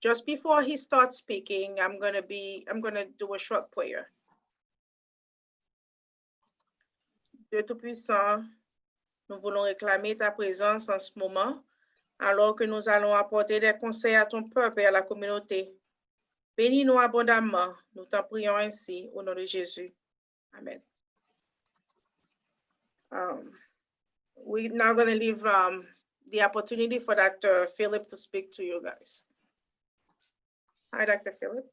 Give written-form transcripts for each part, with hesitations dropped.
just before he starts speaking, I'm gonna do a short prayer. Dieu Tout-Puissant, nous voulons réclamer ta présence en ce moment, alors que nous allons apporter des conseils à ton peuple et à la communauté. Bénis-nous abondamment, nous t'en prions ainsi, au nom de Jésus. Amen. We're now going to leave the opportunity for Dr. Philip to speak to you guys. Hi, Dr. Philip.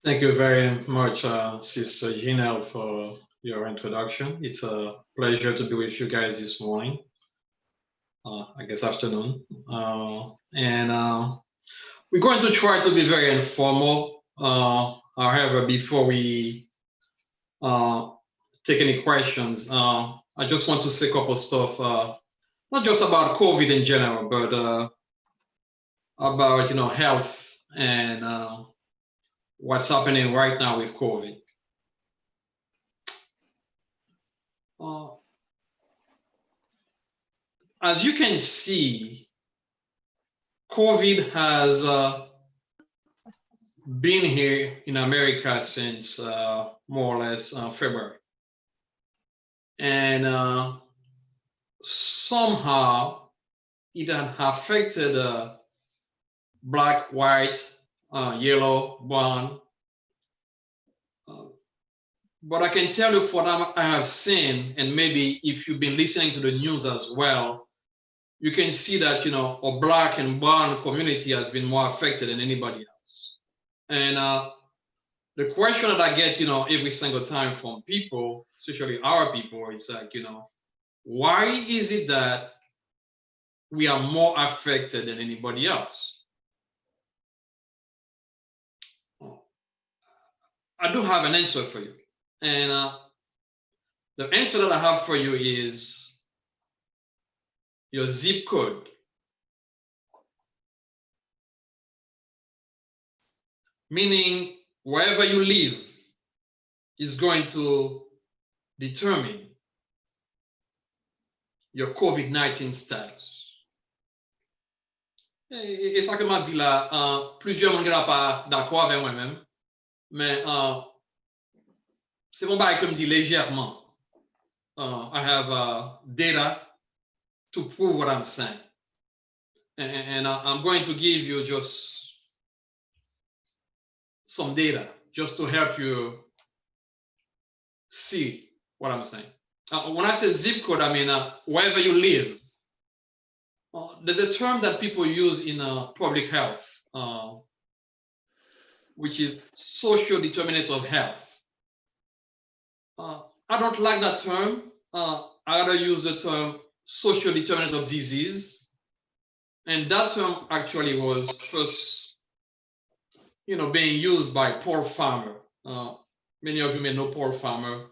Thank you very much, Sister Janelle, for your introduction. It's a pleasure to be with you guys this morning, I guess afternoon. We're going to try to be very informal. However, before we take any questions, I just want to say a couple of stuff, not just about COVID in general, but about health and what's happening right now with COVID. As you can see, COVID has been here in America since more or less February. And somehow it had affected black, white, yellow, brown. But I can tell you from what I have seen, and maybe if you've been listening to the news as well, you can see that a black and brown community has been more affected than anybody else. And the question that I get every single time from people, especially our people, is like, why is it that we are more affected than anybody else? I do have an answer for you. And the answer that I have for you is your zip code. Meaning, wherever you live is going to determine your COVID-19 status. Et ça que m'a dit là, plusieurs monde ne pas d'accord avec moi-même, mais c'est mon bail comme dit légèrement. I have data to prove what I'm saying. And I'm going to give you just some data just to help you see what I'm saying. When I say zip code, I mean wherever you live. There's a term that people use in public health, which is social determinants of health. I don't like that term. I rather use the term social determinants of disease. And that term actually was first, being used by Paul Farmer. Many of you may know Paul Farmer.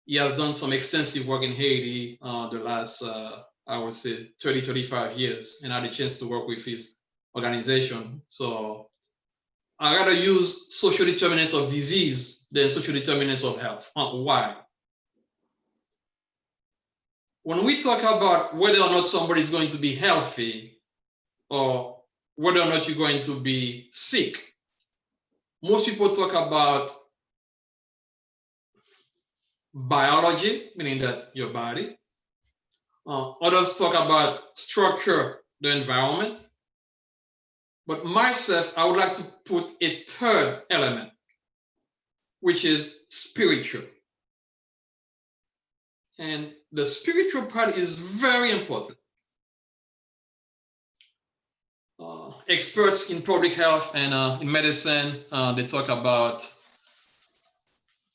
He has done some extensive work in Haiti the last, I would say, 30, 35 years, and I had a chance to work with his organization. So I rather use social determinants of disease than social determinants of health. Why? When we talk about whether or not somebody is going to be healthy or whether or not you're going to be sick, most people talk about biology, meaning that your body. Others talk about structure, the environment. But myself, I would like to put a third element, which is spiritual. And the spiritual part is very important. Experts in public health and in medicine, they talk about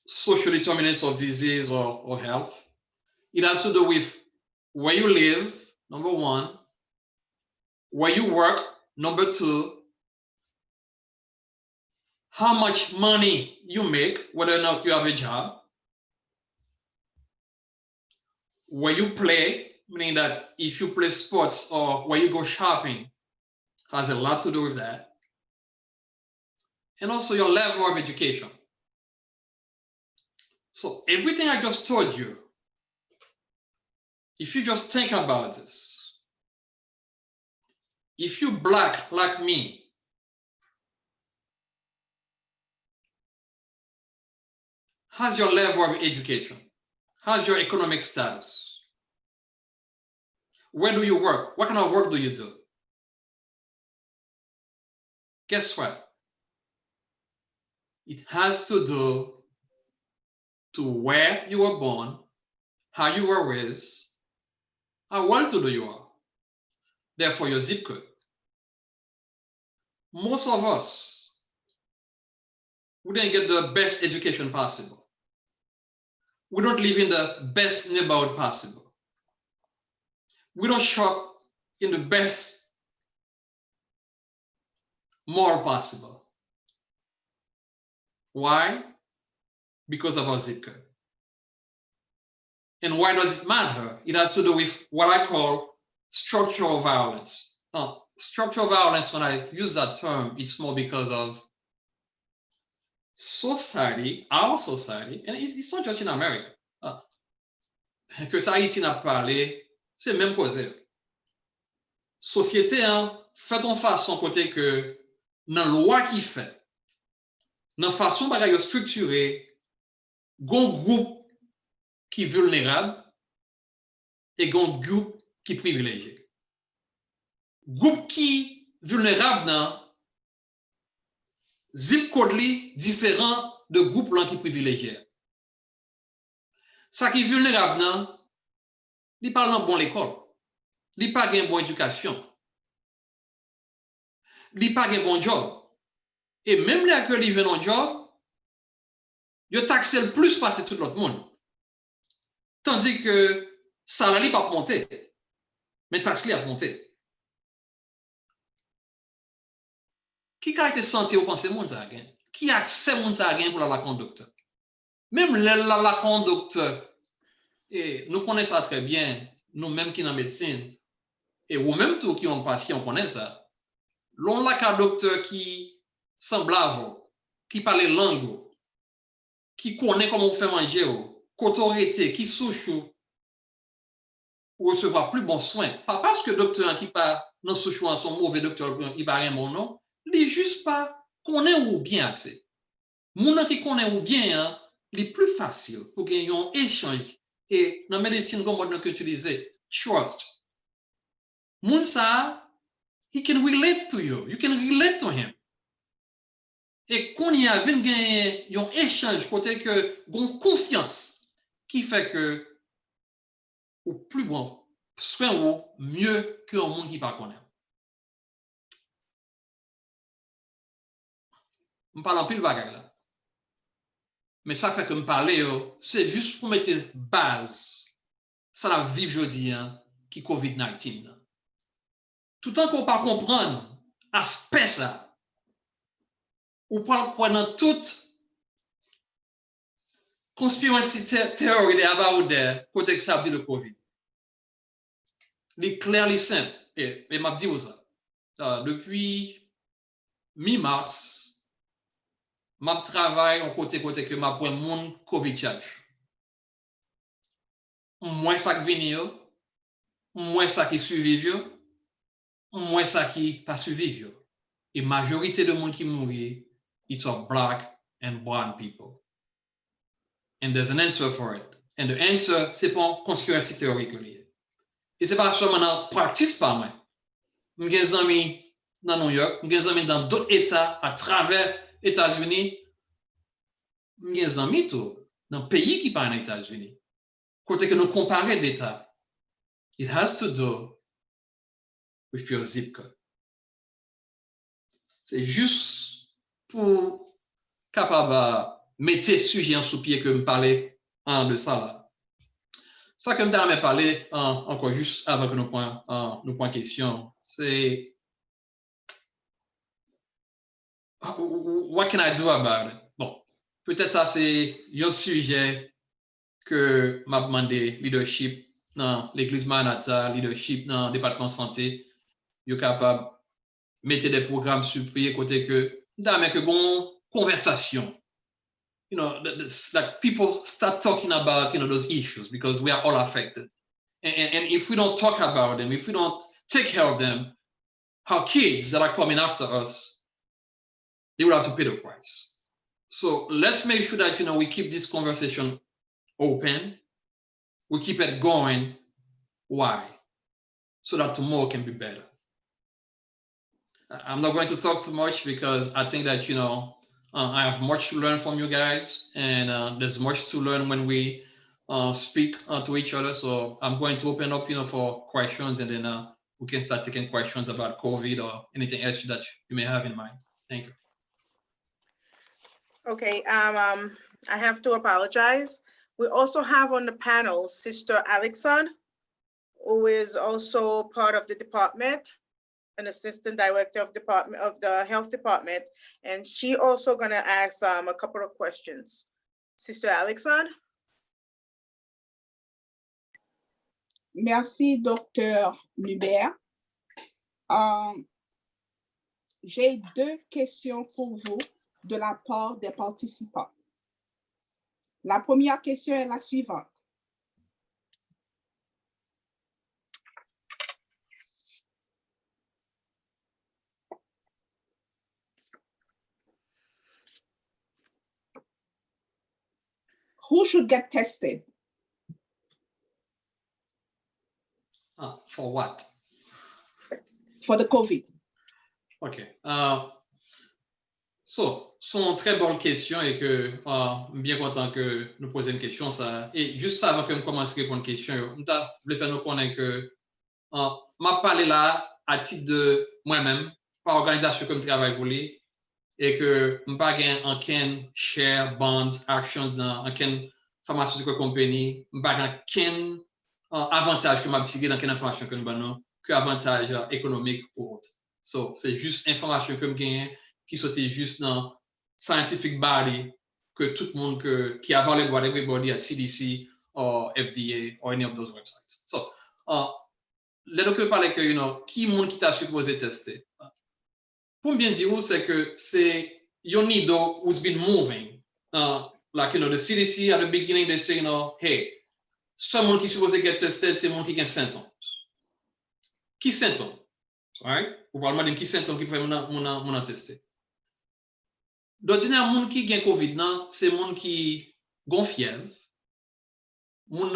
social determinants of disease or health. It has to do with where you live, number one, where you work, number two, how much money you make, whether or not you have a job, where you play, meaning that if you play sports or where you go shopping, has a lot to do with that. And also your level of education. So everything I just told you, if you just think about this, if you're black like me, How's your level of education? How's your economic status? Where do you work? What kind of work do you do? Guess what? It has to do to where you were born, how you were raised, how well-to-do you are. Therefore, your zip code. Most of us, we didn't get the best education possible. We don't live in the best neighborhood possible. We don't shop in the best mall possible. Why? Because of our zip code. And why does it matter? It has to do with what I call structural violence. Structural violence, when I use that term, it's more because of society, our society, and it's not just in America. Que ça Haïti n'a parlé, c'est même cause. Société, fait en façon côté que dans loi qui fait, dans façon bagaille structurée, gon groupe qui vulnérable et gon groupe qui privilégié. Groupe qui vulnérable dans zip code li différent de groupe là qui privilégié. Ça qui vulnérable dans li parle dans bon l'école, li pas gain bon éducation, li pas gain bon job. Et même là que li vient en job, yo taxe le plus passer tout l'autre monde. Tandis que salaire li pas monter, mais taxe li a monter. Qui a été santé au pensée monde ça gain? Qui accès monde ça gain pour la conduite? Même la conduite, et nous connaissons ça très bien, nous-mêmes qui dans médecine, et vous-même tous qui ont patient, on connaît ça. L'on a un docteur qui semblable, qui parle langue, qui connaît comment on fait manger, qu'autorité, qui souche ou recevoir plus bon soin. Pas parce que le docteur qui pas dans souche son mauvais docteur, il va rien mon nom, il juste pas connaît ou bien assez. Moun qui connaît ou bien, il est plus facile pour gagner un échange. Et dans la médecine, comme on a utilisé, trust. Moun ça, he can relate to you. You can relate to him. Et qu'on y a gagné un échange, côté que une confiance qui fait que au plus bon, soin ou mieux qu'un monde qui pas connaît. Je parle en pile bagaille là. Mais ça fait que me parler, c'est juste pour mettre base. Ça la vivre aujourd'hui, qui COVID-19. Tout le temps qu'on ne pas comprendre aspect ça, ou pas quoi dans toute conspiracy théorie de about there, côté que ça dit le COVID. Les clairs, les simples. Et m'a dit ça. Depuis mi-mars, m'a travaille en côté que m'a pour mon COVID charge. Moins ça qui vient, moins ça qui survivent, moins ça qui pas survivent. Et majorité de monde qui mourit, it's of black and brown people. And there's an answer for it. And the answer, c'est pas une conspiracy théorique. Et c'est pas seulement dans practice par moi. J'ai des amis dans New York, j'ai des amis dans d'autres États à travers les États-Unis. J'ai des amis tout dans pays qui parlent des États-Unis. Côté que nous comparons d'États, it has to do with your zip code. C'est juste pour capable mettre ce sujet en sous-pied que me parler de ça là. Ça que je parlé encore juste avant que nous prenions question, c'est what can I do about it? Bon, peut-être ça c'est un sujet que m'a demandé leadership dans l'église Maranatha, leadership dans le département santé, yo capable mettre des programmes sur pied côté que d'amener que bon conversation. You know, like people start talking about, those issues because we are all affected. And if we don't talk about them, if we don't take care of them, our kids that are coming after us, they will have to pay the price. So let's make sure that, we keep this conversation open. We keep it going. Why? So that tomorrow can be better. I'm not going to talk too much because I think that, I have much to learn from you guys, and there's much to learn when we speak to each other. So I'm going to open up, for questions, and then we can start taking questions about COVID or anything else that you may have in mind. Thank you. Okay, I have to apologize. We also have on the panel Sister Alexandre, who is also part of the department, an assistant director of the health department, and she also gonna ask a couple of questions. Sister Alexandre. Merci, Dr. Hubert. J'ai 2 questions pour vous de la part des participants. La première question est la suivante. Who should get tested? For what? For the COVID. OK. C'est une très bonne question et que bien content que nous posions une question. Ça. Et juste avant que nous commencions à répondre à une question, je voulais faire nous connaître que je parle là à titre de moi-même, par organisation que je travaille pour lui, et que je n'ai pas aucun share, bonds, actions dans aucune pharmaceutical company, je n'ai pas aucun avantage que je tiré dans quelle information que nous avons, que avantage économique ou autre. C'est juste information que je gagne qui sortait juste dans scientific body que tout le monde qui available with everybody at CDC or FDA or any of those websites. So, là donc parler que qui monde qui t'a supposé tester. Pour bien dire c'est que c'est your needle who's been moving. Like the CDC at the beginning they say hey, someone qui supposé get tested c'est monde qui a symptômes. Qui symptômes? Right? Ou parlement de qui symptômes qui peut mon tester. D'ordinaire, moun qui gen COVID, c'est moun qui gon fièvre, moun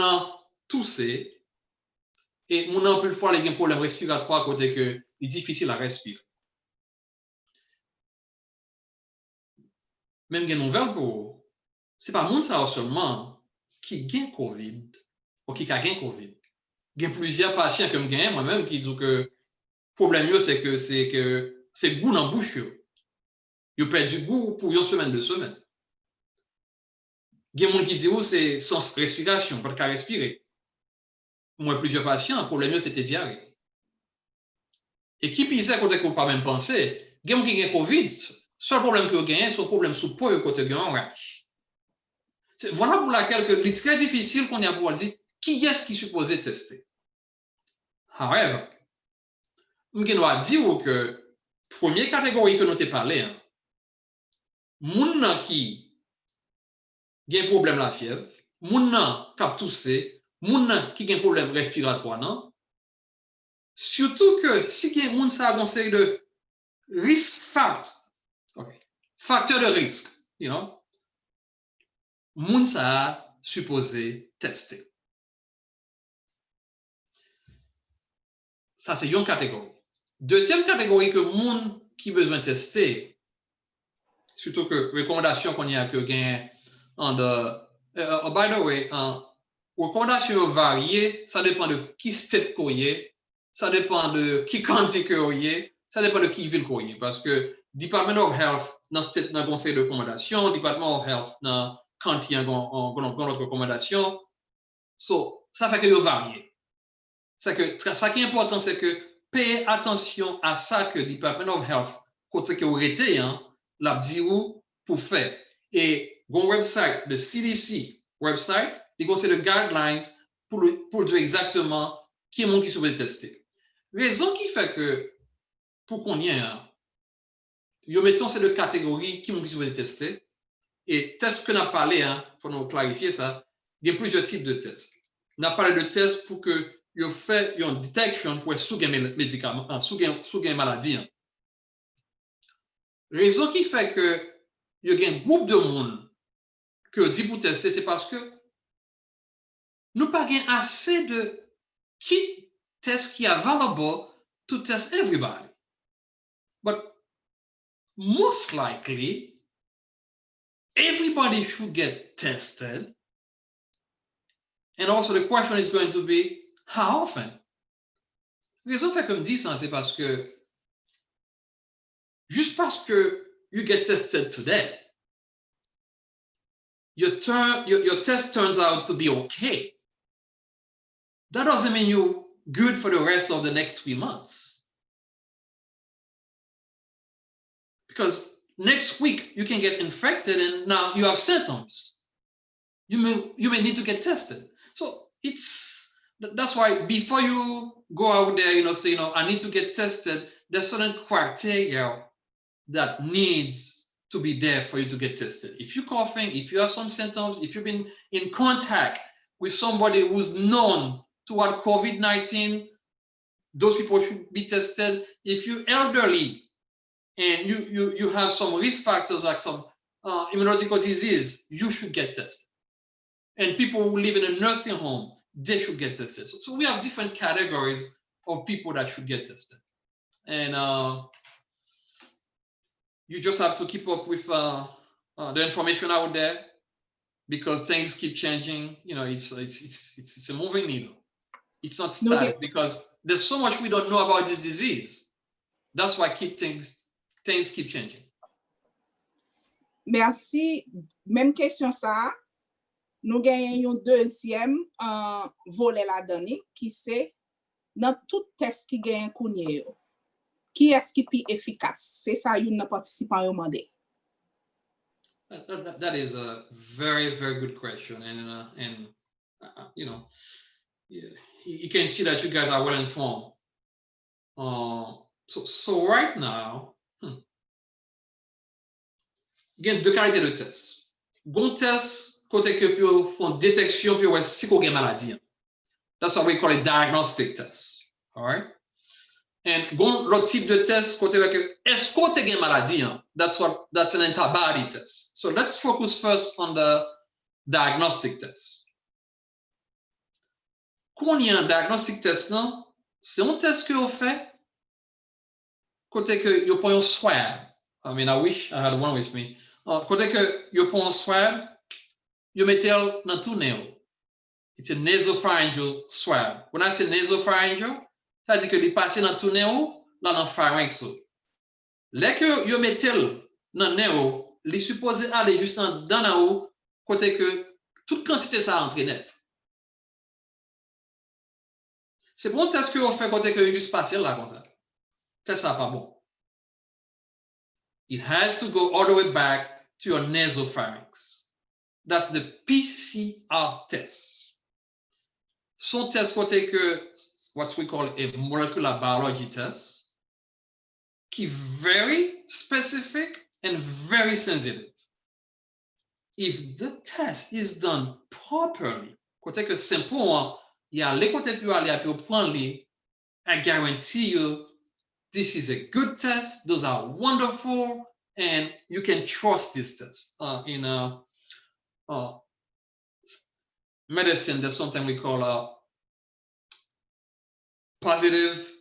toussé, et moun nan plus fois les gen problème respiratoire côté que il difficile à respirer. Même gen nouvelle pour c'est pas moun ça seulement qui gen COVID ou qui a gen COVID. Gen plusieurs patients comme gen moi-même qui disent que problème c'est que c'est goût dans bouche. Yo perdu goût pour une semaine, 2 semaines. Il y a des gens qui disent c'est sans respiration, pas de cas respirer. Moi, plusieurs patients, le problème c'était diarrhée. Et qui pisait quand on pas même pensé, il y a des gens qui ont COVID, seul problème que vous gagnez, c'est un problème sous peau côté de rash. Voilà pour laquelle il est très difficile qu'on ait à pouvoir dire qui est-ce qui est supposé tester. However, je dois dire que première catégorie que nous t'ai parlé, moun qui a un problème la fièvre, moun qui a toussé, moun qui a un problème respiratoire, non? Surtout que si il y a moun ça a une série de risk factors, facteurs de risque, moun ça a supposé tester. Ça c'est une catégorie. Deuxième catégorie que moun qui besoin tester, surtout que recommandation qu'on y a que gain by the way, recommandation variées, ça dépend de qui state qu'on y est, ça dépend de qui county qu'on y est, ça dépend de qui ville qu'on y est, parce que Department of Health dans state dans conseil de recommandation, Department of Health dans county dans notre recommandation, ça fait que yo varié. Ça qui est important c'est que payez attention à ça que Department of Health côté que vous été la dit pour faire. Et mon website, le CDC website, il conseille de guidelines pour dire exactement qui est le monde qui se tester. Raison qui fait que, pour qu'on y ait, nous mettons ces 2 catégories qui est le monde qui se tester. Et test que nous avons parlé, pour nous clarifier ça, il y a plusieurs types de tests. On a parlé de tests pour que vous fait une détection pour sous un médicament, sous une maladie. Raison qui fait que il y a un groupe de monde que dit pour tester, c'est parce que nous pas assez de kit tests qui are available to test everybody. But most likely, everybody should get tested. And also the question is going to be, how often? La raison fait comme dit ça, c'est parce que juste parce que you get tested today, your test turns out to be okay. That doesn't mean you're good for the rest of the next 3 months. Because next week you can get infected and now you have symptoms. You may need to get tested. So that's why before you go out there, say, I need to get tested, there's certain criteria that needs to be there for you to get tested. If you're coughing, if you have some symptoms, if you've been in contact with somebody who's known to have COVID-19, those people should be tested. If you're elderly and you have some risk factors like some immunological disease, you should get tested. And people who live in a nursing home, they should get tested. So we have different categories of people that should get tested. And you just have to keep up with the information out there because things keep changing. It's a moving needle. It's not static because there's so much we don't know about this disease. That's why things keep changing. Merci. Même question ça. Nous gagnons un deuxième volet la donner qui c'est dans tout test qui gagne kounye yo. Qui est-ce qui est efficace? C'est ça une participant yo mandé. That is a very, very good question, and you can see that you guys are well informed. So right now, again, deux qualités de test. Bon test côté que pour font détection pour si qu'on a maladie. That's what we call a diagnostic test. All right. And l'autre type de test côté que est-ce qu'on a une maladie? That's an antibody test. So let's focus first on the diagnostic test. Quand il y a un diagnostic test, c'est un test que vous fait côté que vous prenez un swab. I mean, I wish I had one with me. Côté que vous prenez un swab, vous mettez dans tout nez. It's a nasopharyngeal swab. When I say nasopharyngeal, ça veut dire que il passe dans tout nez, là dans pharynx. Là que vous mettez dans nez, il est supposé aller juste dans la haut, côté que toute quantité ça entre net. C'est bon test que vous faites côté que juste passer là comme ça. Test ça pas bon. It has to go all the way back to your nasopharynx. That's the PCR test. Son test côté que what we call a molecular biology test, qui very specific and very sensitive. If the test is done properly, côté que simplement il y a les côtés pour aller pour prendre les, I guarantee you this is a good test. Those are wonderful, and you can trust this test. In medicine, there's something we call positive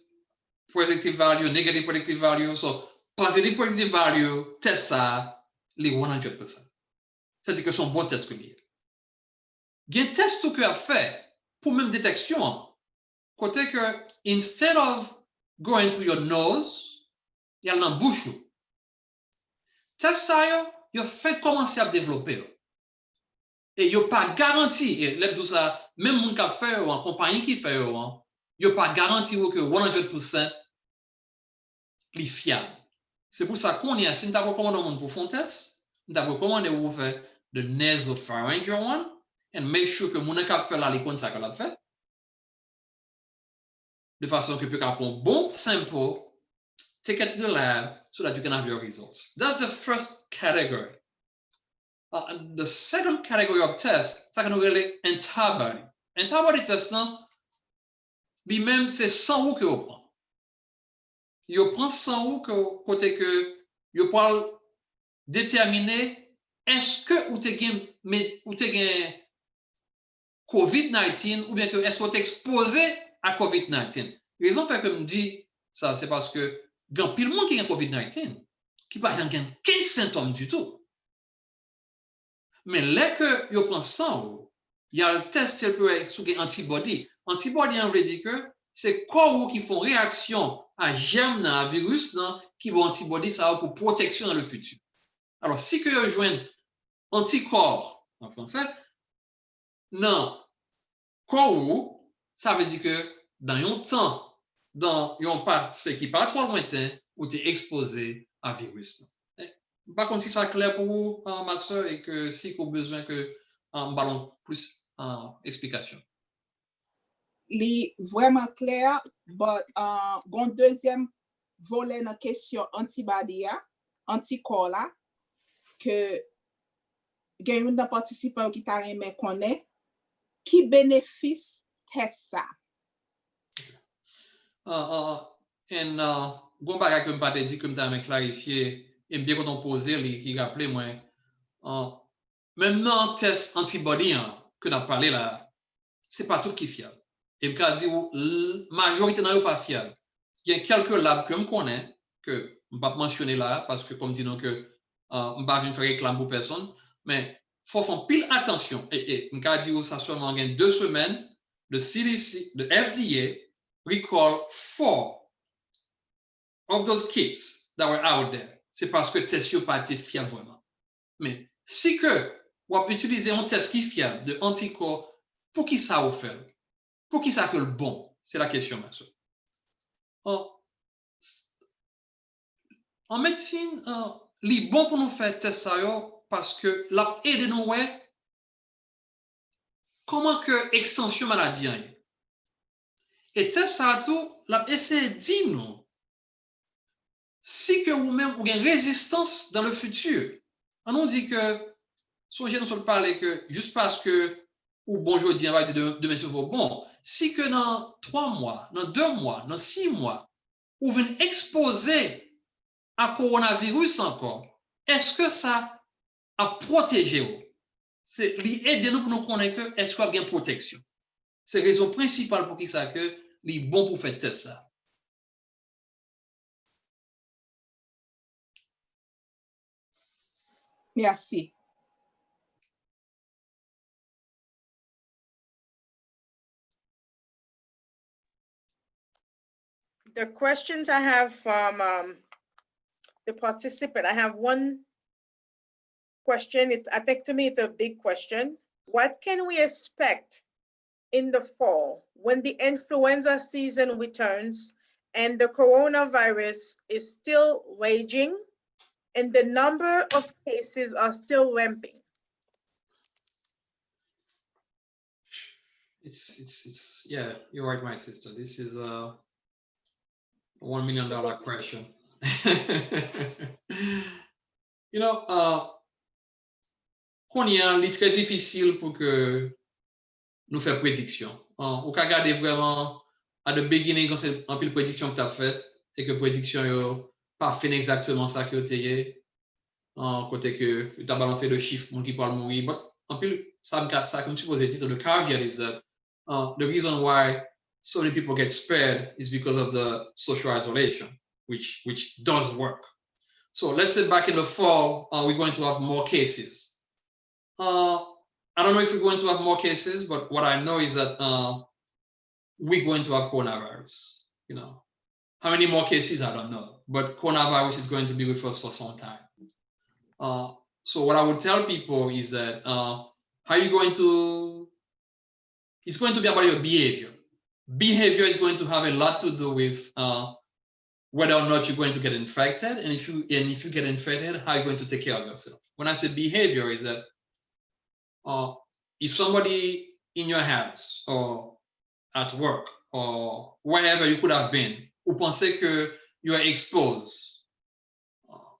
predictive value, negative predictive value. So positive predictive value, test ça, les 100%. C'est-à-dire que son bon test que lié. Il y a un test que a fait pour même détection. Côté que, instead of going through your nose, il y a dans bouche. Test ça, il fait commencer à développer. Et il n'y a pas garanti, et là, tout ça, même mon qui fait, ou en compagnie qui fait, il n'y a pas garanti que 100% est fiable. C'est pour ça qu'on y a, si nous avons recommandé un pour faire un test, nous avons recommandé de faire the nasopharyngeal one, and make sure que mon qui fait là, les comptes ça qu'on a fait, de façon que peut avoir un bon sample, take it to the lab so that you can have your results. That's the first category. The second category of test, c'est qu'on appelle antibody. Antibody test, lui-même, c'est sang que vous prenez. Vous prenez sang côté que vous prenez déterminer est-ce que vous avez COVID-19 ou bien que est-ce que vous êtes exposé à COVID-19. La raison fait que je me dis ça, c'est parce que il y a pile monde qui a COVID-19 qui n'a pas 15 symptômes du tout. Mais là que vous prenez sang, il y a le test qui peut être sur les antibodies. Antibodies, on veut dire que c'est corps qui font réaction à germe, à virus, qui vont antibodies ça pour protection dans le futur. Alors, si que vous joignez anticorps en français, non, corps, ça veut dire que dans un temps, dans un passé qui n'est pas trop lointain, vous êtes exposé à virus. Par contre, si ça clair pour vous, ma soeur, et que si vous avez besoin que ballon plus explication. Li vraiment clair, but gon deuxième volet dans question antibody anticorps là que gen yon participant qui t'a aimé connaît qui bénéfice test ça. Gon bagay que m'pa dit que m'ta clarifier et bien quand on posait li qui rappelait moi même dans test antibody que n'a parlé là, c'est pas tout qui fiable. Et m'ka dit majorité nan yo pas fiable. Il y a quelques labs que me connais que m'pa mentionner là parce que comme dit non que m'pa vinn faire réclame pour personne, mais faut faire pile attention et m'ka dit ça seulement gain 2 semaines le CDC, the FDA recall 4 of those kits that were out there. C'est parce que test yo pas été fiable vraiment. Mais si que vous utilisez un test qui est fiable de anticorps, pour qui ça vous fait? Pour qui ça que le bon? C'est la question, ma soeur. En médecine, il est bon pour nous faire test ça parce que la aide nous comment que extension maladie est. Et test ça tout, la essaie dit nous si que vous-même vous avez une résistance dans le futur. On dit que songez nous parler que juste parce que ou bonjour dit on va dire demain c'est bon. Si que dans 3 mois, dans 2 mois, dans 6 mois, vous venez exposer à coronavirus encore, est-ce que ça a protégé vous? C'est l'aider nous pour nous connaître que est-ce qu'il y a une protection. C'est la raison principale pour qui ça que les bon pour faire test ça. Merci. The questions I have from the participant, I have one question. I think to me it's a big question. What can we expect in the fall when the influenza season returns and the coronavirus is still raging and the number of cases are still ramping? It's yeah, you're right, my sister. This is a $1 million question. You know, qu'on y a, il est très difficile pour que nous faire prédiction. Ou qu'à garder vraiment à the beginning quand c'est un peu de prédiction que tu as fait et que prédiction yo pas fait exactement ça que tu as côté que tu as balancé le chiffre mon qui parle mourir. But un peu ça comme tu posais dit the caveat is that the reason why so many people get spared is because of the social isolation, which does work. So let's say back in the fall, we're going to have more cases. I don't know if we're going to have more cases, but what I know is that we're going to have coronavirus. You know, how many more cases, I don't know, but coronavirus is going to be with us for some time. So what I would tell people is that it's going to be about your behavior. Behavior is going to have a lot to do with whether or not you're going to get infected, and if you get infected, how you're going to take care of yourself. When I say behavior, is that if somebody in your house or at work or wherever you could have been, who pensez que you are exposed,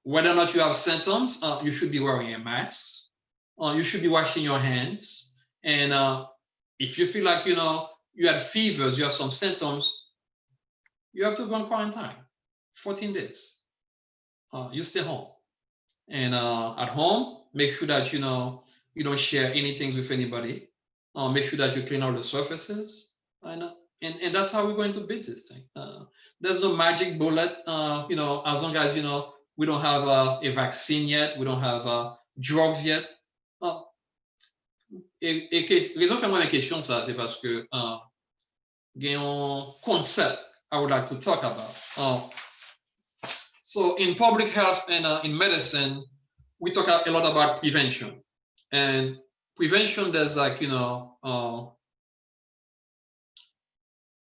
whether or not you have symptoms, you should be wearing a mask. You should be washing your hands, and if you feel like you had fevers, you have some symptoms, you have to go on quarantine, 14 days. You stay home. And at home, make sure that you don't share anything with anybody. Make sure that you clean all the surfaces, and that's how we're going to beat this thing. There's no magic bullet, as long as we don't have a vaccine yet, we don't have drugs yet. Raison fait moi la question ça, c'est parce que il y a un concept I would like to talk about. So in public health and in medicine, we talk a lot about prevention. And prevention, there's like,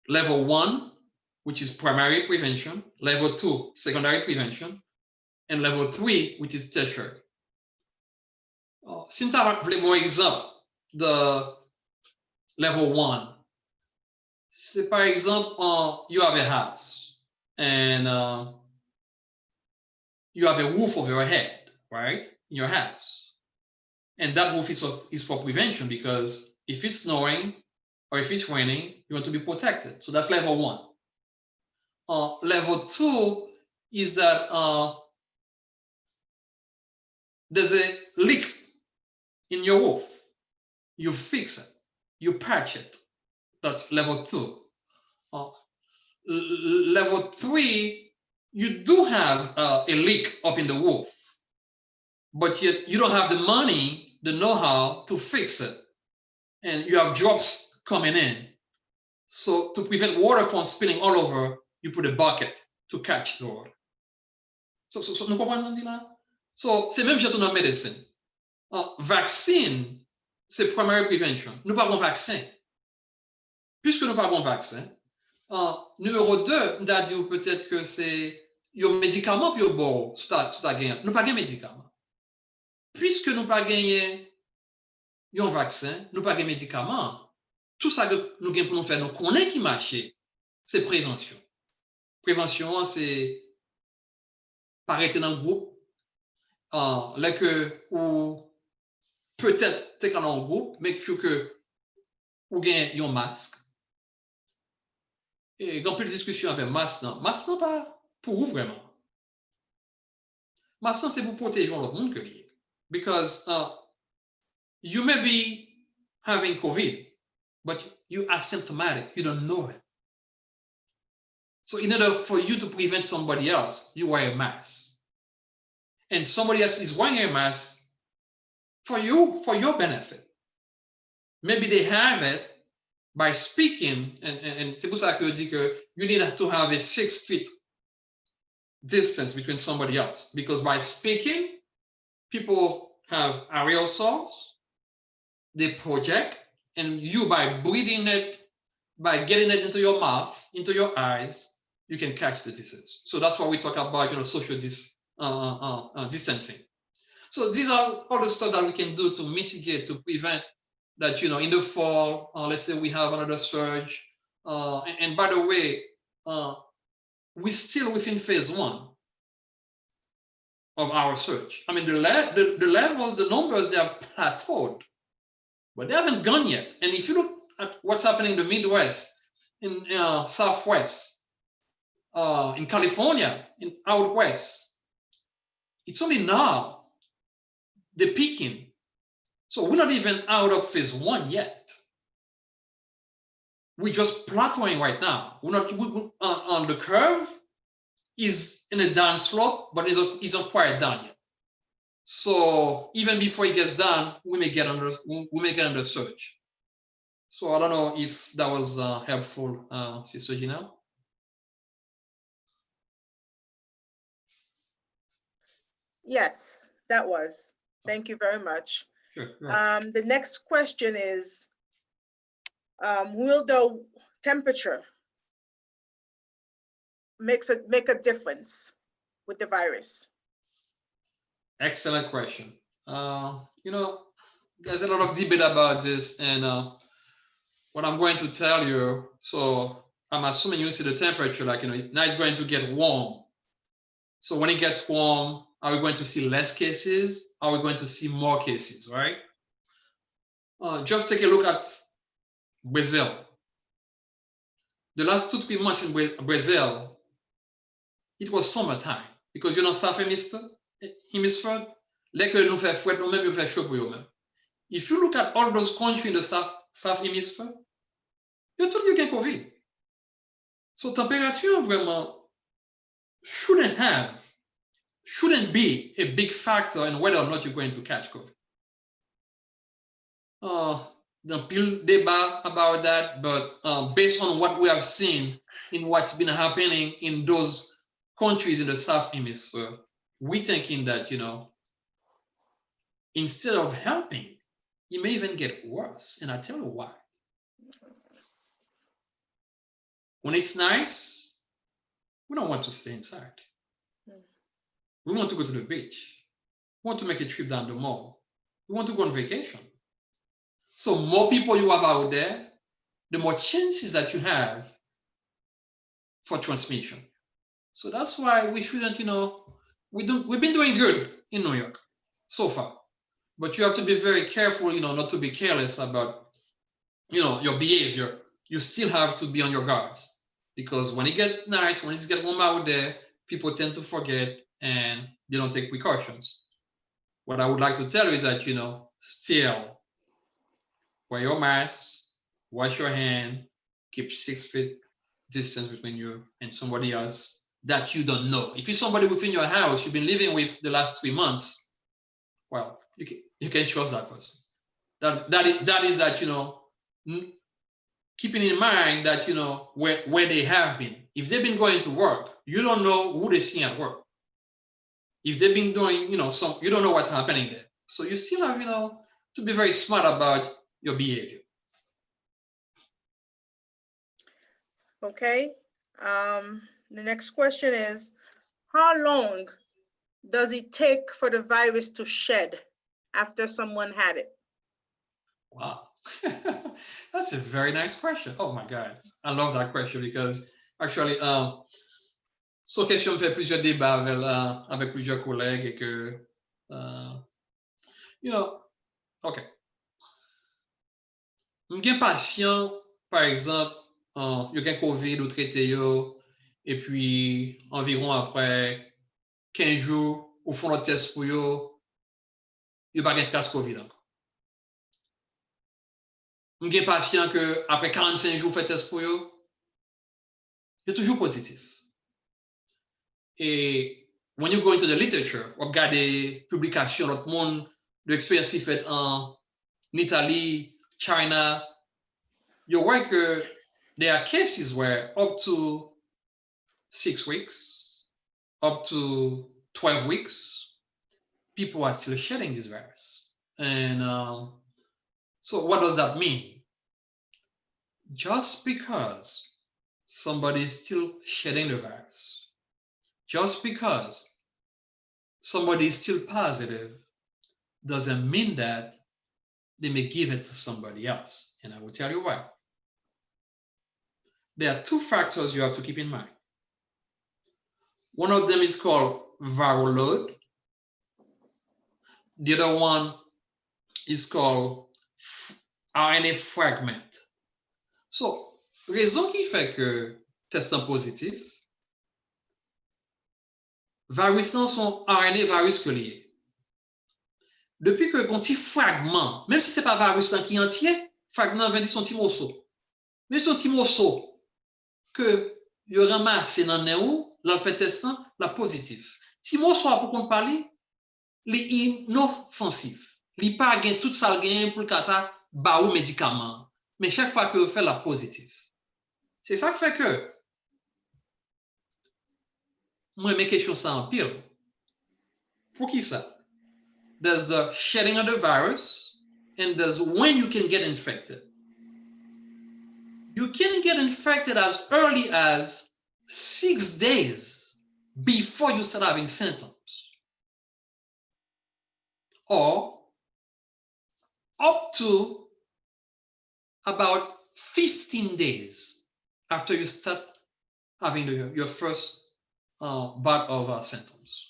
level 1, which is primary prevention, level 2, secondary prevention, and level 3, which is tertiary. Si nous avons un exemple de level 1, c'est par exemple, you have a house and you have a roof over your head, right, in your house. And that roof is for prevention, because if it's snowing or if it's raining, you want to be protected. So that's level 1. Level 2 is that there's a leak in your roof. You fix it, you patch it. That's level 2. Level 3, you do have a leak up in the roof, but yet you don't have the money, the know-how to fix it. And you have drops coming in. So to prevent water from spilling all over, you put a bucket to catch the water. So nous comprenons là? So c'est même chose dans la médecine. Vaccine, c'est primary prevention. Nous parlons vaccin. Puisque nous parlons vaccin, numéro 2, nous avons dit peut-être que c'est un médicament pour bon, c'est gagné. Nous pas de médicament. Puisque nous pas gagné un vaccin, nous pas de médicament. Tout ça que nous gagnons pour nous faire, nous connaissons qui marche, c'est prévention. Prévention, c'est paraître dans le groupe, là que ou peut-être t'es dans un groupe, mais que ou gagne un masque. Et dans plus de discussions avec masque non pas pour vous vraiment. Masque c'est pour protéger l'autre monde que lui. Because you may be having COVID, but you're asymptomatic, you don't know it. So in order for you to prevent somebody else, you wear a mask. And somebody else is wearing a mask for you, for your benefit. Maybe they have it by speaking, and c'est pour ça que je dis que you need to have a 6 feet distance between somebody else, because by speaking, people have aerosols, they project, and you, by breathing it, by getting it into your mouth, into your eyes, you can catch the disease. So that's why we talk about social distancing. So these are all the stuff that we can do to mitigate, to prevent that, in the fall, let's say we have another surge. And by the way, we're still within phase 1 of our surge. I mean, the levels, the numbers, they are plateaued, but they haven't gone yet. And if you look at what's happening in the Midwest, in Southwest, in California, in out West, it's only now they're peaking. So we're not even out of phase 1 yet. We're just plateauing right now. We're not on the curve is in a down slope, but it's not quite down yet. So even before it gets down, we may get under surge. So I don't know if that was helpful, Sister Gina. Yes, that was. Thank you very much. Sure, right. The next question is, will the temperature make a difference with the virus? Excellent question. There's a lot of debate about this, and what I'm going to tell you, so I'm assuming you see the temperature, like, now it's going to get warm. So when it gets warm, are we going to see less cases? Are we going to see more cases, right? Just take a look at Brazil. The last 2-3 months in Brazil, it was summertime, because South Hemisphere, Hemisphere, like nous fait fouet nous-mêmes, nous fait chaud pour nous-mêmes. If you look at all those countries in the South Hemisphere, you told you can COVID. So temperature vraiment shouldn't be a big factor in whether or not you're going to catch COVID. The big debate about that, but based on what we have seen in what's been happening in those countries in the South Hemisphere, we're thinking that, instead of helping, it may even get worse. And I tell you why. When it's nice, we don't want to stay inside. We want to go to the beach. We want to make a trip down the mall. We want to go on vacation. So more people you have out there, the more chances that you have for transmission. So that's why we shouldn't, we've been doing good in New York so far. But you have to be very careful, not to be careless about, your behavior. You still have to be on your guards, because when it gets nice, when it's getting warm out there, people tend to forget and they don't take precautions. What I would like to tell you is that, still wear your mask, wash your hand, keep 6 feet distance between you and somebody else that you don't know. If it's somebody within your house you've been living with the last 3 months, well, you can trust that person. That is that, keeping in mind that, where they have been. If they've been going to work, you don't know who they see at work. If they've been doing, you don't know what's happening there. So you still have, to be very smart about your behavior. Okay. The next question is, how long does it take for the virus to shed after someone had it? Wow. That's a very nice question. Oh my God. I love that question because actually, so question me fait plusieurs débats avec plusieurs collègues et que, OK. Un patient, par exemple, il y a un COVID ou traité, et puis environ après 15 jours, au fond le test pour yo, il n'y a pas de trace COVID encore. Un patient que après 45 jours fait test pour yo, il est toujours positif. Et when you go into the literature, on regarde des publications, l'autre monde, de l'expérience qui fait en Italie, China, you work there are cases where up to 6 weeks, up to 12 weeks, people are still shedding this virus. And so what does that mean? Just because somebody is still shedding the virus, just because somebody is still positive, doesn't mean that they may give it to somebody else. And I will tell you why. There are 2 factors you have to keep in mind. One of them is called viral load. The other one is called RNA fragment. So, raison qui fait que testant positif, virus non sont RNA virus liés. Depuis que un petit fragment, même si ce n'est pas virus qui est entier, fragment veut dire son petit morceau. Mais son petit morceau que vous ramassez dans le nez, là, fait testant, la positif. Petit morceau pour qu'on parle, il est inoffensif. Il n'y a pas tout ça pour le kata ba ou médicament. Mais chaque fois que vous faites la positive. C'est ça qui fait que moi, mes questions ça en pile. Pour qui ça? There's the shedding of the virus, and there's when you can get infected. You can get infected as early as 6 days before you start having symptoms, or up to about 15 days after you start having your first bout of symptoms.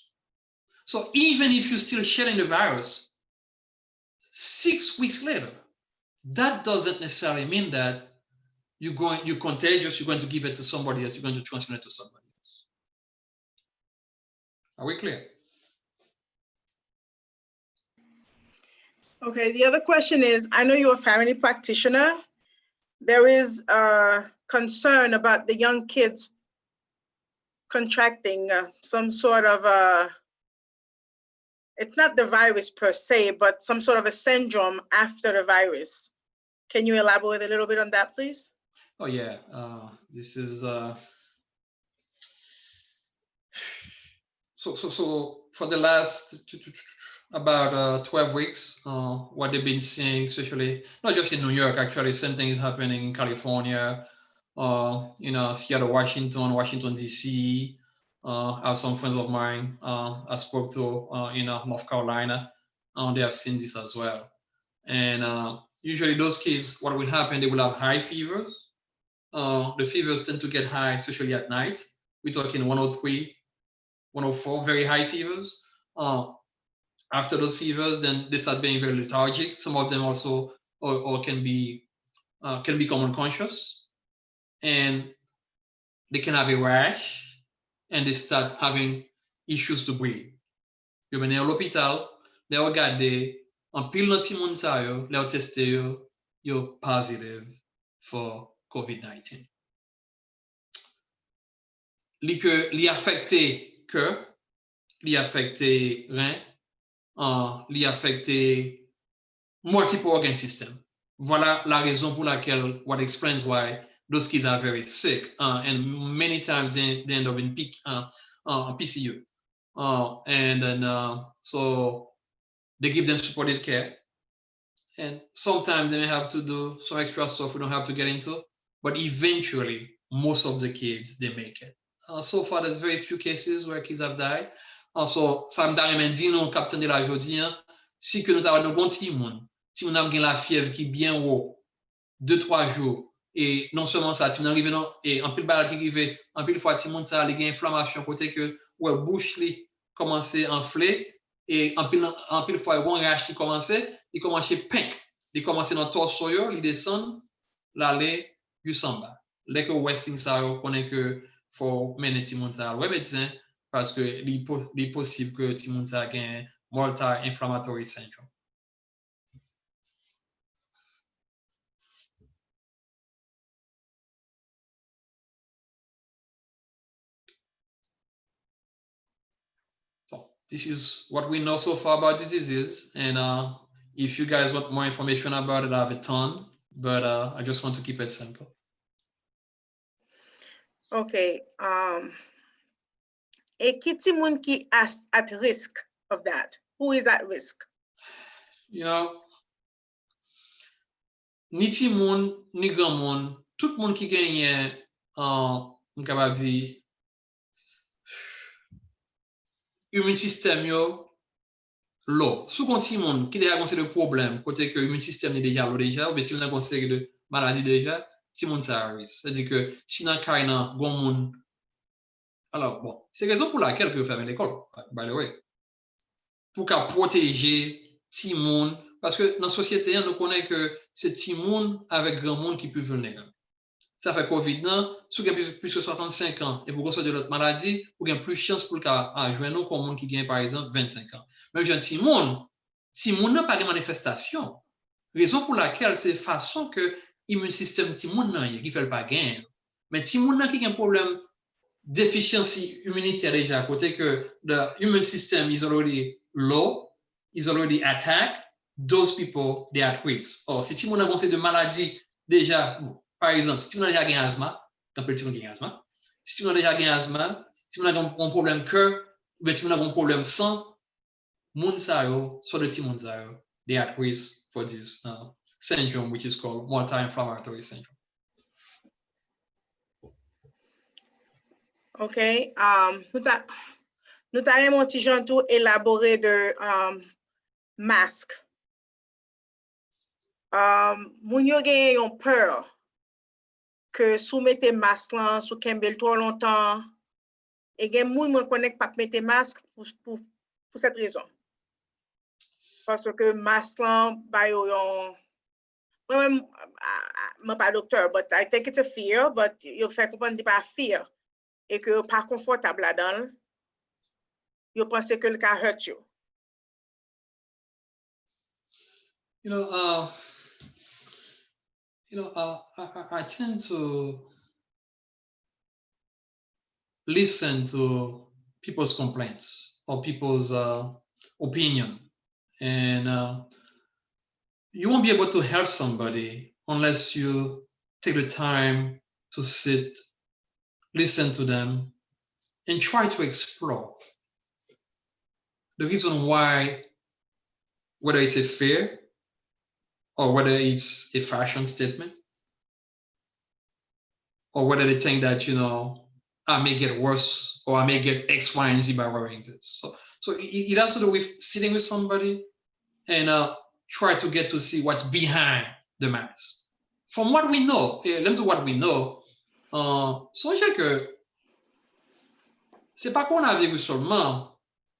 So even if you're still shedding the virus 6 weeks later, that doesn't necessarily mean that you're contagious, you're going to give it to somebody else, you're going to transmit it to somebody else. Are we clear? Okay, the other question is, I know you're a family practitioner. There is a concern about the young kids contracting some sort of it's not the virus per se, but some sort of a syndrome after the virus. Can you elaborate a little bit on that, please? Oh yeah, this is so for the last about 12 weeks, what they've been seeing, especially not just in New York, actually, same thing is happening in California, Seattle, Washington DC. I have some friends of mine I spoke to in North Carolina, they have seen this as well. And usually those kids, what will happen, they will have high fevers. The fevers tend to get high, especially at night. We're talking 103, 104, very high fevers. After those fevers, then they start being very lethargic. Some of them also or can become unconscious, and they can have a rash, and they start having issues to breathe. Yo mene à l'hôpital, they all regarde en pile nan ti moun sa yo, they teste yo positive for COVID-19. Li affecte cœur, li affecte rein, li affecte multiple organ system. Voilà la raison pour laquelle, what explains why those kids are very sick, and many times they end up in PCU. And then so they give them supported care, and sometimes they may have to do some extra stuff we don't have to get into, but eventually most of the kids, they make it. So far there's very few cases where kids have died. So ça me donne dit non capitaine de la jodi, si que nous avons un bon petit monde a la fièvre qui bien haut 2-3 jours, et non seulement ça, tu n'arrives non, et en pile balle qui arrive, en pile fois, monde ça, les inflammation côté que ouais bouche li commence à enfler, et en pile fois, bon rash qui commençait, il commençait pink, il commençait dans torse yo, il descend, l'aller du samba. Dès que westing ça, on connaît que faut mener monde ça, ouais médecin, parce que il est possible que monde ça gagne multi-inflammatory syndrome. This is what we know so far about diseases, and if you guys want more information about it, I have a ton, but I just want to keep it simple. Okay. Et qui ti moun ki at risk of that? Who is at risk? You know, ni ti moun, ni grand moun, tout moun ki genye, m'kabab di, immune system yo low. Sou kon ti moun ki deja konse de problème, côté que immune system ni déjà low déjà, ou bien ti moun a konse de maladie déjà, ti moun sa risque. C'est-à-dire que si nan kay nan gon moun. Alors bon, c'est raison pour laquelle que vous fermez l'école, by the way. Pour qu'à protéger ti moun, parce que dans la société, nous connaissons que c'est ti moun avec grand monde qui peut vulnérable. Ça fait Covid, non? Si vous avez plus de 65 ans et vous recevez de l'autre maladie, vous avez plus de chance pour le cas à joindre comme monde qui gagne par exemple 25 ans. Même jeune ti moun n'a pas de manifestation. Raison pour laquelle c'est façon que immune système ti moun nan qui fait pas gain. Mais ti moun nan qui a un problème déficience immunitaire déjà à côté que the immune system is already low, is already attacked, those people they are at risk. Or si ti moun a pensé de maladie déjà, par exemple, si tu as déjà un asthme, tu peux dire asthme. Si tu as déjà un asthme, si tu as un problème cœur, ou si tu as un problème sang, moun sa yo, so the moun sa yo, they are at risk for this syndrome, which is called multi-inflammatory syndrome. Okay. Nous avons un petit jantou élaboré de masque. Moun yo gen yon peur que sous mette masque là, sous kembel trop longtemps, et gen moun mwen connect pas mette masque pour cette raison. Parce que masque là, ba yo yon, moi-même, I'm pas docteur, but I think it's a fear, but yo fait comprendre di pas fear, et que pas confortable là-dedans, yo pense que le ka hurt you. I tend to listen to people's complaints or people's opinion, and you won't be able to help somebody unless you take the time to sit, listen to them, and try to explore the reason why, whether it's a fear or whether it's a fashion statement, or whether they think that, I may get worse or I may get X, Y, and Z by wearing this. So it has to do with sitting with somebody and try to get to see what's behind the mask. From what we know, let me do what we know. Songez que c'est pas coronavirus seulement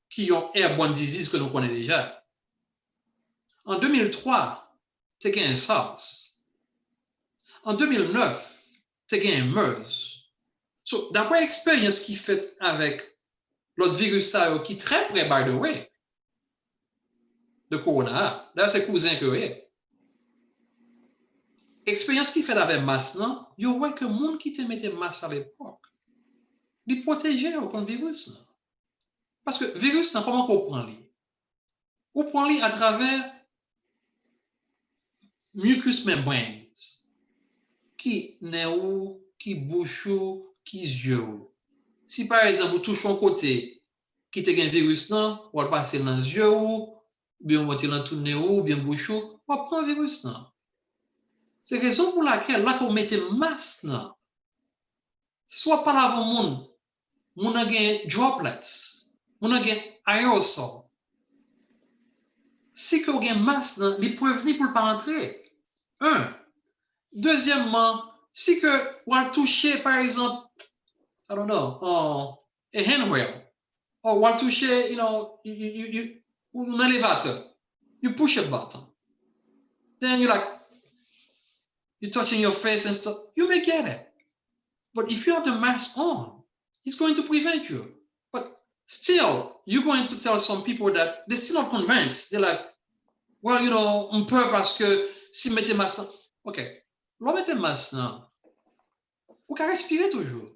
qui ont airborne disease que nous connaissons déjà. En 2003, tu as un SARS. En 2009, tu as un MERS. So, d'après l'expérience qui fait avec l'autre virus qui est très près, by the way, de corona, là c'est cousin que est. Expérience qui fait avec masque, non, vous voyez que le monde qui te mettait masque à l'époque, il protégeait contre le virus. Non? Parce que le virus, comment on prend lui? On prend lui à travers mucus membranes, qui n'est où, qui bouche ou, qui yeux. Si par exemple, vous touchez un côté qui te un virus, non, ou passer dans les yeux ou bien monter dans tout nez ou bien bouche ou prendre un virus, non. C'est la raison pour laquelle, là, qu'on mette masque, non, soit par avant monde, on a des droplets, on a des aérosols. Si qu'on a un masque, non, il peut venir pour ne pas entrer. Un. Deuxièmement, si que on toucher, par exemple, I don't know, a handrail, or want to share, you an elevator, you push a button, then you're touching your face and stuff, you may get it. But if you have the mask on, it's going to prevent you. But still, you're going to tell some people that they're still not convinced. They're like, well, on peut parce que si vous mettez masque, OK, l'on mettez masque, non, vous pouvez respirer toujours.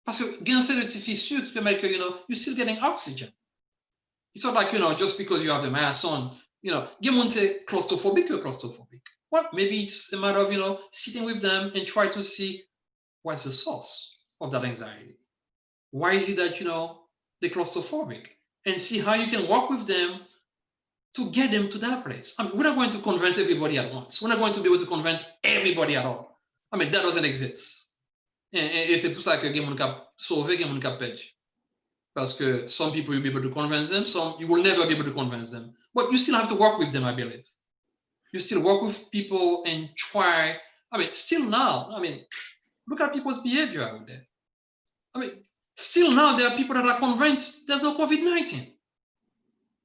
Parce que, against the fissure, to make you're still getting oxygen. It's not like, just because you have the mask on, you won't say claustrophobic, you're claustrophobic. Well, maybe it's a matter of, sitting with them and try to see what's the source of that anxiety. Why is it that, they're claustrophobic? And see how you can work with them to get them to that place. I mean, we're not going to convince everybody at once. We're not going to be able to convince everybody at all. I mean, that doesn't exist. Et c'est pour ça que les gens qui sauvé, les gens qui perdent. Parce que some people you'll be able to convince them, some you will never be able to convince them. But you still have to work with them, I believe. You still work with people and try. I mean, still now, look at people's behavior out there. Still now there are people that are convinced there's no COVID-19.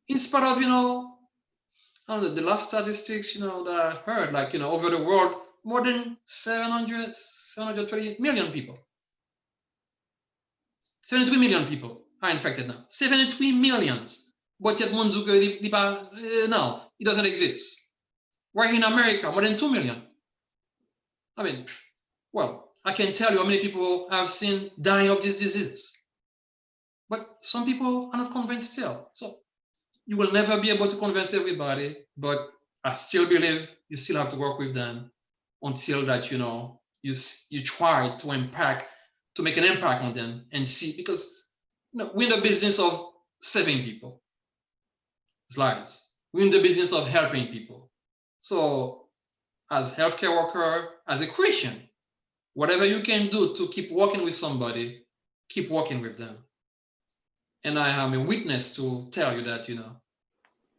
In spite of, I don't know, the last statistics, that I heard, over the world, more than 720 million people. 73 million people are infected now. 73 millions. But yet, no, it doesn't exist. We're in America, more than 2 million. Well, I can tell you how many people I've seen dying of this disease. But some people are not convinced still. So you will never be able to convince everybody, but I still believe you still have to work with them until that, you try to make an impact on them and see, because we're in the business of saving people's lives. We're in the business of helping people. So as a healthcare worker, as a Christian, whatever you can do to keep working with somebody, keep working with them. And I am a witness to tell you that,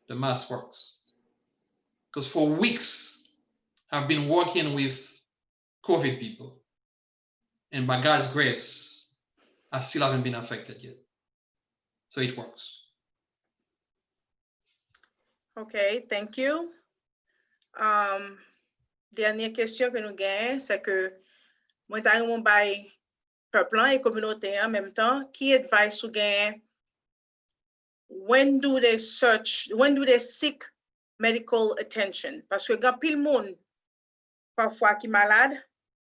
the mask works. Because for weeks, I've been working with COVID people. And by God's grace, I still haven't been affected yet. So it works. OK, thank you. Dernière question que nous gagnons, c'est que moi, je vais peuple et communauté en même temps. Qui advice ou gagne? When do they seek medical attention. Parce que quand pile monde parfois qui malade,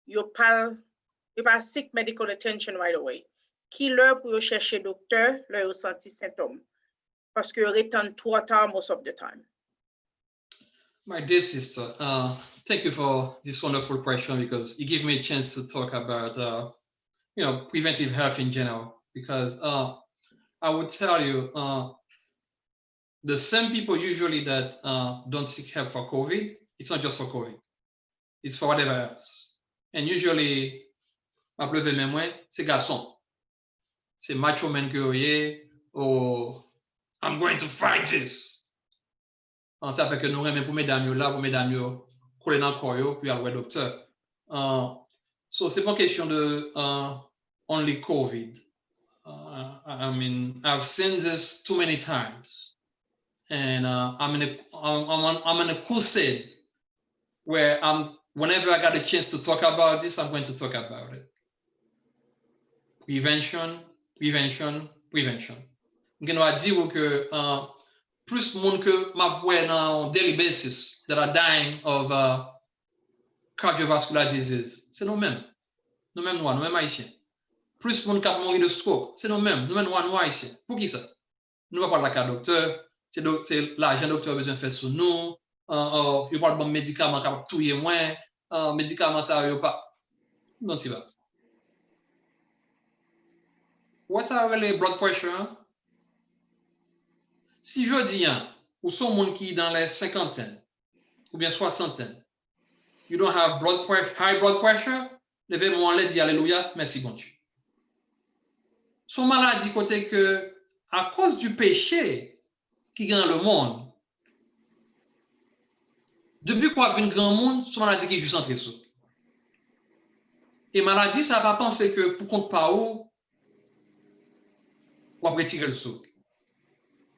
yo pas seek medical attention right away. Qui l'heure pour chercher docteur, leur senti symptômes. Parce que return trop tard most of the time. My dear sister, thank you for this wonderful question because you give me a chance to talk about, preventive health in general. Because I would tell you, the same people usually that don't seek help for COVID, it's not just for COVID, it's for whatever else. And usually, ma Blvd mémoire, c'est garçon, c'est macho man guerrier, or I'm going to fight this. Ça fait que nous remettons pour mesdames là, pour mesdames coller dans le corps, puis aller au docteur. So c'est pas question de only COVID. I mean, I've seen this too many times, and I'm in a crusade where whenever I got a chance to talk about this, I'm going to talk about it. Prevention, prevention, prevention. Je vais dire que plus monde que ma voix dans daily basis that are dying of cardiovascular disease, c'est nous-mêmes nous-mêmes haïtiens. Plus monde qui a mourir de stroke, c'est nous-mêmes nous haïtiens. Pour qui ça? Nous ne parlons pas de docteur, c'est l'argent docteur besoin de faire sur nous, il parle de médicaments qui ont tué moins, médicaments ça ne pas. Non, c'est pas. Où ça les blood pressure? Hein? Si je dis, ou son monde qui est dans les cinquantaines, ou bien soixantaine, you don't have high blood pressure, levez-moi, allez dire alléluia, merci bon Dieu. Son maladie côté que, à cause du péché qui gagne le monde, depuis qu'on a vu un grand monde, son maladie qui est juste entrée sur. Et maladie, ça va penser que pour compte pas où, on va retirer le sou.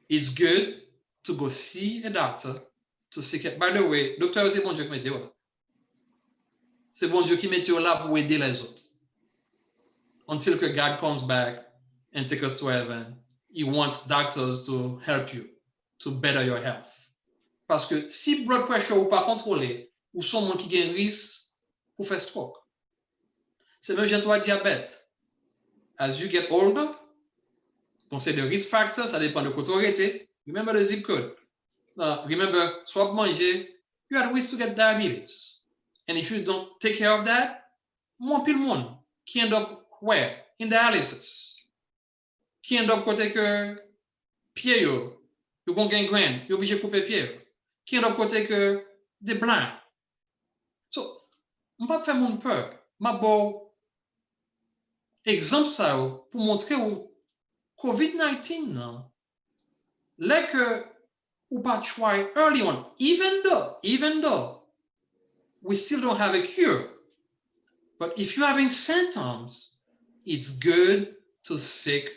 It's good to go see a doctor to seek it. By the way, docteur, c'est bon Dieu qui met là. C'est bon Dieu qui met là pour aider les autres. Until que God comes back and take us to heaven, He wants doctors to help you to better your health. Parce que si blood pressure ou pas contrôlé, ou son monde qui gagne risque pour faire stroke. C'est même toi diabète. As you get older, conseil de risk factor, ça dépend de quoi tu arrêté. Remember the zip code. Remember, soit manger, you are at risk to get diabetes. And if you don't take care of that, more pile monde qui end up where? In dialysis. Qui end up côté que pied yo gon gangrène, yo obligé couper pied. Qui end up côté que des blancs. So, on pas faire mon peur. Ma bon exemple ça pour montrer où COVID-19 non. Là que ou pas try early on, even though we still don't have a cure. But if you're having symptoms, it's good to seek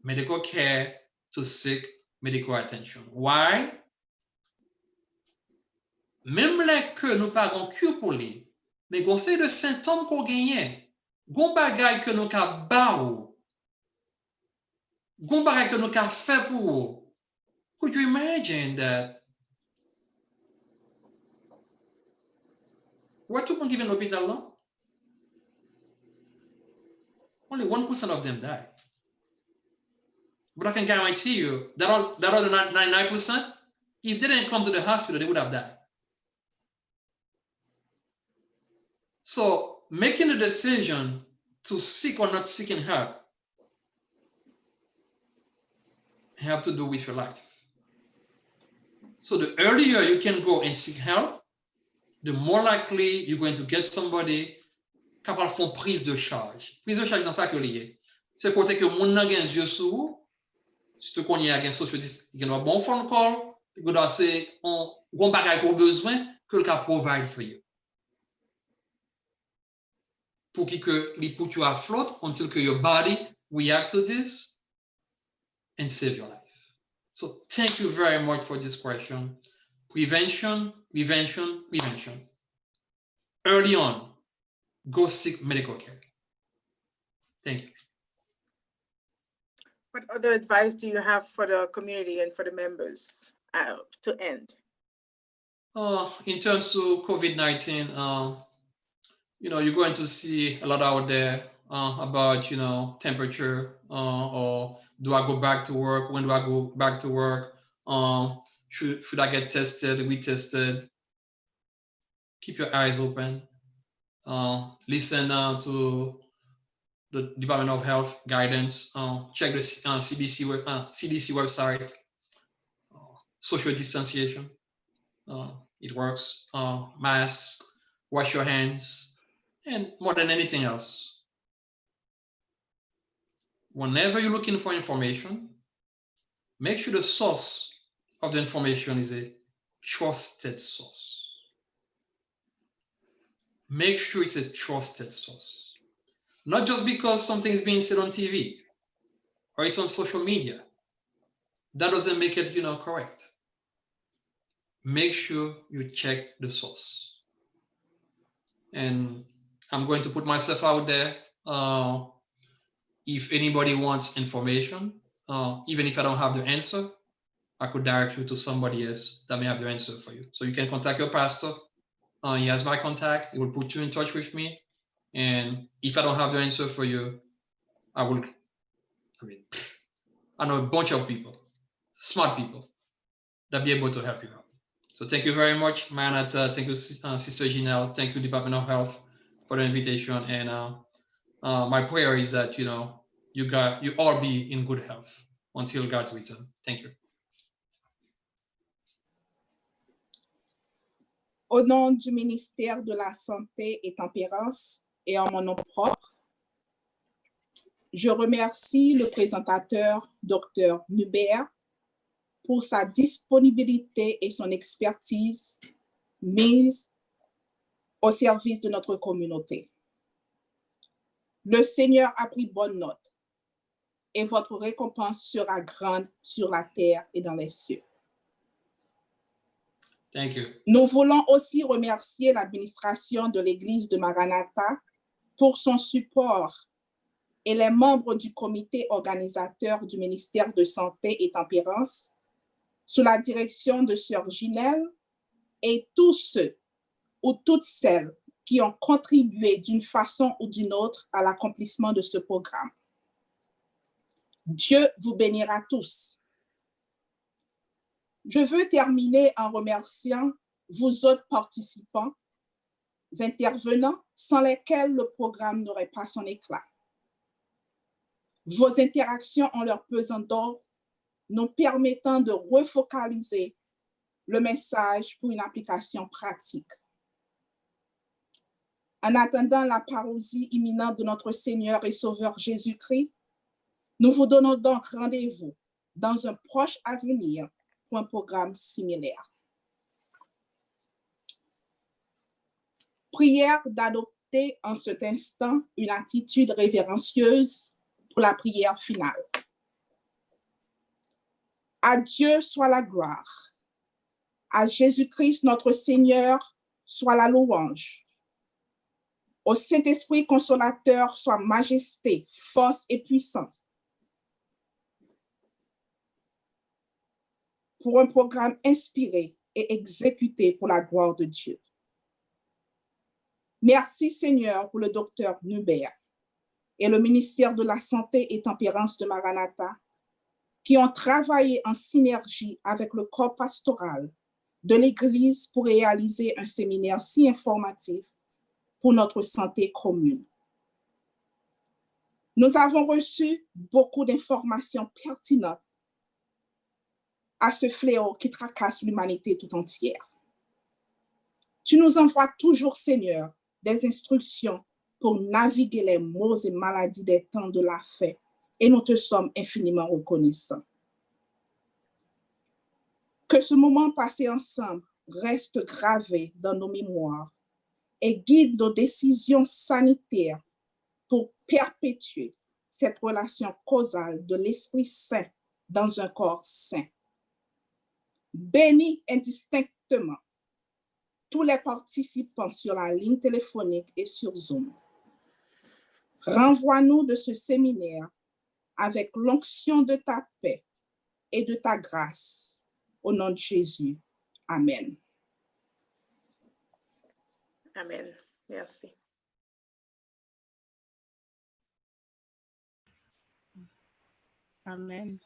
medical care, to seek medical attention. Why? Même là que nous pas avons cure pour lui, mais conseil de symptômes qu'on gagne, gon bagay que nous ka ba ou, gon bagay que nous ka fait pour ou. Could you imagine that? What tout le monde qui vient à l'hôpital là? Only 1% of them die. But I can guarantee you that other 99%, if they didn't come to the hospital, they would have died. So making a decision to seek or not seeking help have to do with your life. So the earlier you can go and seek help, the more likely you're going to get somebody capable de faire prise de charge. Prise de charge dans ça que lié. C'est côté que mon nan gen yeux sous, si tu connais à gen social il y a un bon phone call, il y a un bon bagage qu'on besoin que le cas provide for you. Pour que li put you afloat until que your body react to this and save your life. So thank you very much for this question. Prevention, prevention, prevention. Early on, go seek medical care. Thank you. What other advice do you have for the community and for the members to end? In terms of COVID-19, you're going to see a lot out there about, temperature or do I go back to work? When do I go back to work? Should I get tested, retested? Keep your eyes open. Listen to the Department of Health guidance. Check the CDC website. Social distanciation. It works. Mask, wash your hands, and more than anything else, whenever you're looking for information, make sure the source of the information is a trusted source. Make sure it's a trusted source. Not just because something is being said on TV or it's on social media. That doesn't make it, correct. Make sure you check the source. And I'm going to put myself out there. If anybody wants information, even if I don't have the answer, I could direct you to somebody else that may have the answer for you. So you can contact your pastor. He has my contact. He will put you in touch with me. And if I don't have the answer for you, I know a bunch of people, smart people, that be able to help you out. So thank you very much, Maranatha. Thank you, Sister Janelle. Thank you, Department of Health, for the invitation. And my prayer is that, you all be in good health until God's return. Thank you. Au nom du ministère de la Santé et Tempérance et en mon nom propre, je remercie le présentateur, Dr. Nubert, pour sa disponibilité et son expertise mise au service de notre communauté. Le Seigneur a pris bonne note et votre récompense sera grande sur la terre et dans les cieux. Thank you. Nous voulons aussi remercier l'administration de l'Église de Maranatha pour son support et les membres du comité organisateur du ministère de Santé et Tempérance sous la direction de Sœur Ginelle et tous ceux ou toutes celles qui ont contribué d'une façon ou d'une autre à l'accomplissement de ce programme. Dieu vous bénira tous. Je veux terminer en remerciant vous autres participants, intervenants, sans lesquels le programme n'aurait pas son éclat. Vos interactions ont leur pesant d'or, nous permettant de refocaliser le message pour une application pratique. En attendant la parousie imminente de notre Seigneur et Sauveur Jésus-Christ, nous vous donnons donc rendez-vous dans un proche avenir pour un programme similaire. Prière d'adopter en cet instant une attitude révérencieuse pour la prière finale. À Dieu soit la gloire. À Jésus-Christ notre Seigneur soit la louange. Au Saint-Esprit consolateur soit majesté, force et puissance. Pour un programme inspiré et exécuté pour la gloire de Dieu. Merci Seigneur pour le docteur Nubert et le ministère de la Santé et Tempérance de Maranatha qui ont travaillé en synergie avec le corps pastoral de l'Église pour réaliser un séminaire si informatif pour notre santé commune. Nous avons reçu beaucoup d'informations pertinentes à ce fléau qui tracasse l'humanité tout entière. Tu nous envoies toujours, Seigneur, des instructions pour naviguer les maux et maladies des temps de la fin, et nous te sommes infiniment reconnaissants. Que ce moment passé ensemble reste gravé dans nos mémoires et guide nos décisions sanitaires pour perpétuer cette relation causale de l'Esprit Saint dans un corps sain. Bénis indistinctement tous les participants sur la ligne téléphonique et sur Zoom. Renvoie-nous de ce séminaire avec l'onction de ta paix et de ta grâce. Au nom de Jésus. Amen. Amen. Merci. Amen.